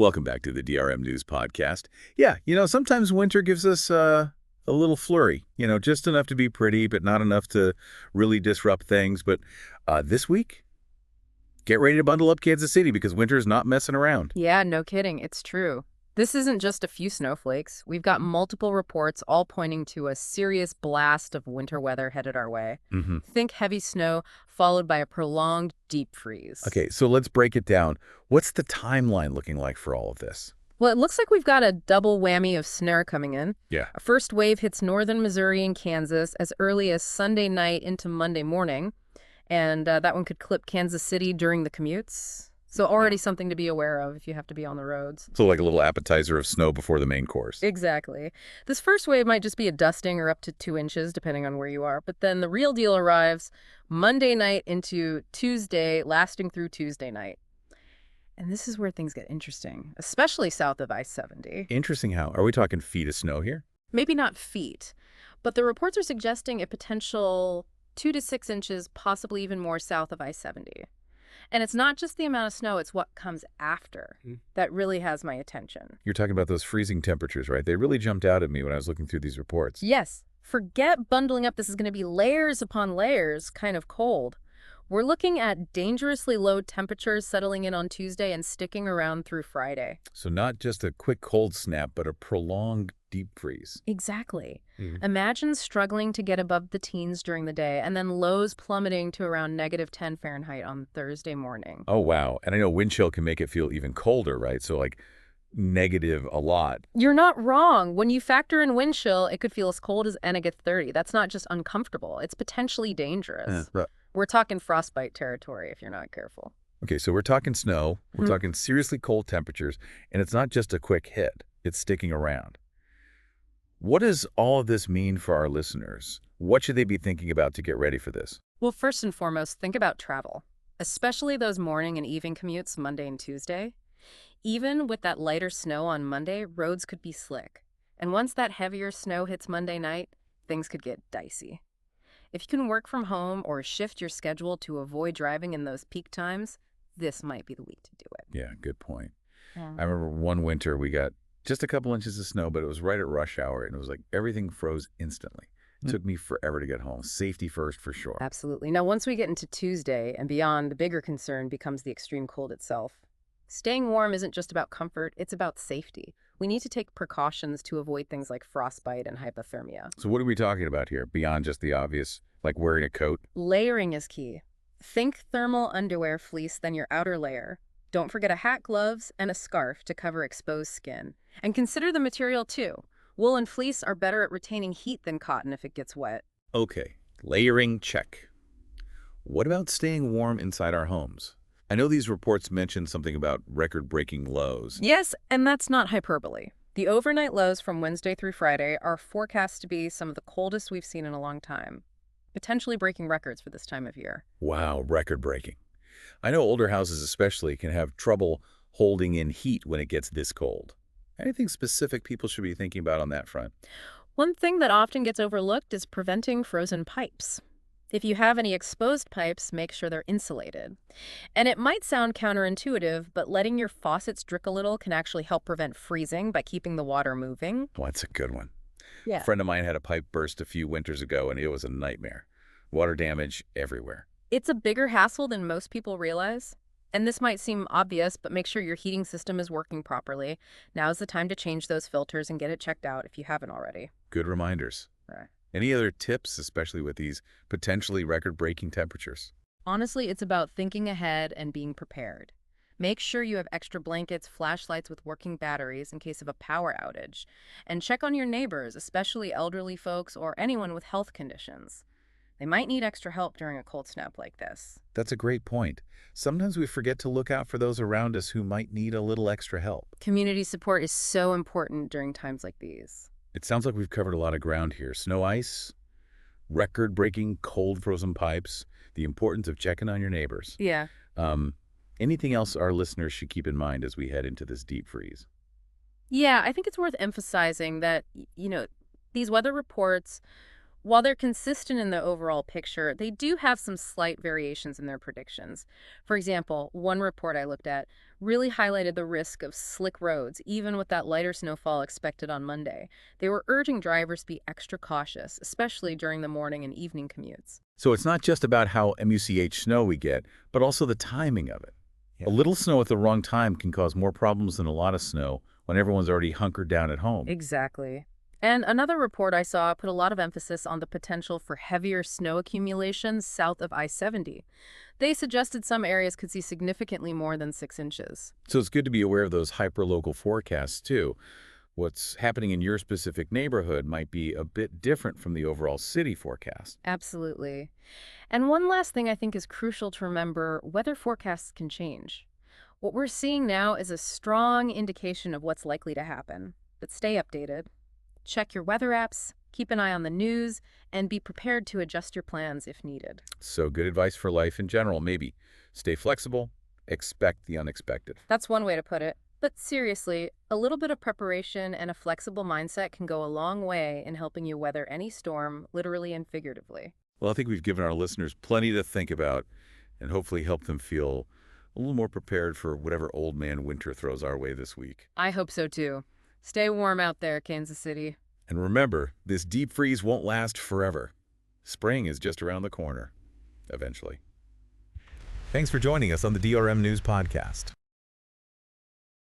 Welcome back to the DRM News Podcast. Yeah, sometimes winter gives us a little flurry, just enough to be pretty, but not enough to really disrupt things. But this week, get ready to bundle up, Kansas City, because winter's not messing around. Yeah, no kidding. It's true. This isn't just a few snowflakes. We've got multiple reports all pointing to a serious blast of winter weather headed our way. Think heavy snow followed by a prolonged deep freeze. Okay, so let's break it down. What's the timeline looking like for all of this? Well, it looks like we've got a double whammy of snow coming in. Yeah. A first wave hits northern Missouri and Kansas as early as Sunday night into Monday morning. And that one could clip Kansas City during the commutes. So already something to be aware of if you have to be on the roads. So like a little appetizer of snow before the main course. Exactly. This first wave might just be a dusting or up to 2 inches, depending on where you are. But then the real deal arrives Monday night into Tuesday, lasting through Tuesday night. And this is where things get interesting, especially south of I-70. Interesting how. Are we talking feet of snow here? Maybe not feet, but the reports are suggesting a potential 2 to 6 inches, possibly even more south of I-70. And it's not just the amount of snow, it's what comes after that really has my attention. You're talking about those freezing temperatures, right? They really jumped out at me when I was looking through these reports. Yes. Forget bundling up. This is going to be layers upon layers, kind of cold. We're looking at dangerously low temperatures settling in on Tuesday and sticking around through Friday. So not just a quick cold snap, but a prolonged deep freeze. Exactly. Imagine struggling to get above the teens during the day and then lows plummeting to around -10 Fahrenheit on Thursday morning. Oh, wow. And I know wind chill can make it feel even colder, right? So like negative a lot. You're not wrong. When you factor in wind chill, it could feel as cold as -30. That's not just uncomfortable. It's potentially dangerous. Right. We're talking frostbite territory if you're not careful. Okay, so we're talking snow. We're talking seriously cold temperatures. And it's not just a quick hit. It's sticking around. What does all of this mean for our listeners? What should they be thinking about to get ready for this? Well, first and foremost, think about travel, especially those morning and evening commutes Monday and Tuesday. Even with that lighter snow on Monday, roads could be slick. And once that heavier snow hits Monday night, things could get dicey. If you can work from home or shift your schedule to avoid driving in those peak times, this might be the week to do it. Yeah, good point. I remember one winter we got just a couple inches of snow, but it was right at rush hour, and it was like everything froze instantly. It took me forever to get home. Safety first, for sure. Absolutely. Now, once we get into Tuesday and beyond, the bigger concern becomes the extreme cold itself. Staying warm isn't just about comfort, it's about safety. We need to take precautions to avoid things like frostbite and hypothermia. So what are we talking about here, beyond just the obvious, like wearing a coat? Layering is key. Think thermal underwear fleece, then your outer layer. Don't forget a hat, gloves, and a scarf to cover exposed skin. And consider the material, too. Wool and fleece are better at retaining heat than cotton if it gets wet. Okay, layering, check. What about staying warm inside our homes? I know these reports mention something about record-breaking lows. Yes, and that's not hyperbole. The overnight lows from Wednesday through Friday are forecast to be some of the coldest we've seen in a long time, potentially breaking records for this time of year. Wow, record-breaking. I know older houses especially can have trouble holding in heat when it gets this cold. Anything specific people should be thinking about on that front? One thing that often gets overlooked is preventing frozen pipes. If you have any exposed pipes, make sure they're insulated. And it might sound counterintuitive, but letting your faucets drip a little can actually help prevent freezing by keeping the water moving. Oh, that's a good one. Yeah. A friend of mine had a pipe burst a few winters ago, and it was a nightmare. Water damage everywhere. It's a bigger hassle than most people realize. And this might seem obvious, but make sure your heating system is working properly. Now's the time to change those filters and get it checked out if you haven't already. Good reminders. Right. Any other tips, especially with these potentially record-breaking temperatures? Honestly, it's about thinking ahead and being prepared. Make sure you have extra blankets, flashlights with working batteries in case of a power outage. And check on your neighbors, especially elderly folks or anyone with health conditions. They might need extra help during a cold snap like this. That's a great point. Sometimes we forget to look out for those around us who might need a little extra help. Community support is so important during times like these. It sounds like we've covered a lot of ground here. Snow ice, record-breaking cold frozen pipes, the importance of checking on your neighbors. Yeah. Anything else our listeners should keep in mind as we head into this deep freeze? Yeah, I think it's worth emphasizing that, these weather reports, while they're consistent in the overall picture, they do have some slight variations in their predictions. For example, one report I looked at really highlighted the risk of slick roads, even with that lighter snowfall expected on Monday. They were urging drivers to be extra cautious, especially during the morning and evening commutes. So it's not just about how MUCH snow we get, but also the timing of it. A little snow at the wrong time can cause more problems than a lot of snow when everyone's already hunkered down at home. Exactly. And another report I saw put a lot of emphasis on the potential for heavier snow accumulation south of I-70. They suggested some areas could see significantly more than 6 inches. So it's good to be aware of those hyperlocal forecasts, too. What's happening in your specific neighborhood might be a bit different from the overall city forecast. Absolutely. And one last thing I think is crucial to remember, weather forecasts can change. What we're seeing now is a strong indication of what's likely to happen. But stay updated. Check your weather apps, keep an eye on the news, and be prepared to adjust your plans if needed. So good advice for life in general, maybe. Stay flexible, expect the unexpected. That's one way to put it. But seriously, a little bit of preparation and a flexible mindset can go a long way in helping you weather any storm, literally and figuratively. Well, I think we've given our listeners plenty to think about and hopefully help them feel a little more prepared for whatever old man winter throws our way this week. I hope so too. Stay warm out there, Kansas City. And remember, this deep freeze won't last forever. Spring is just around the corner, eventually. Thanks for joining us on the DRM News Podcast.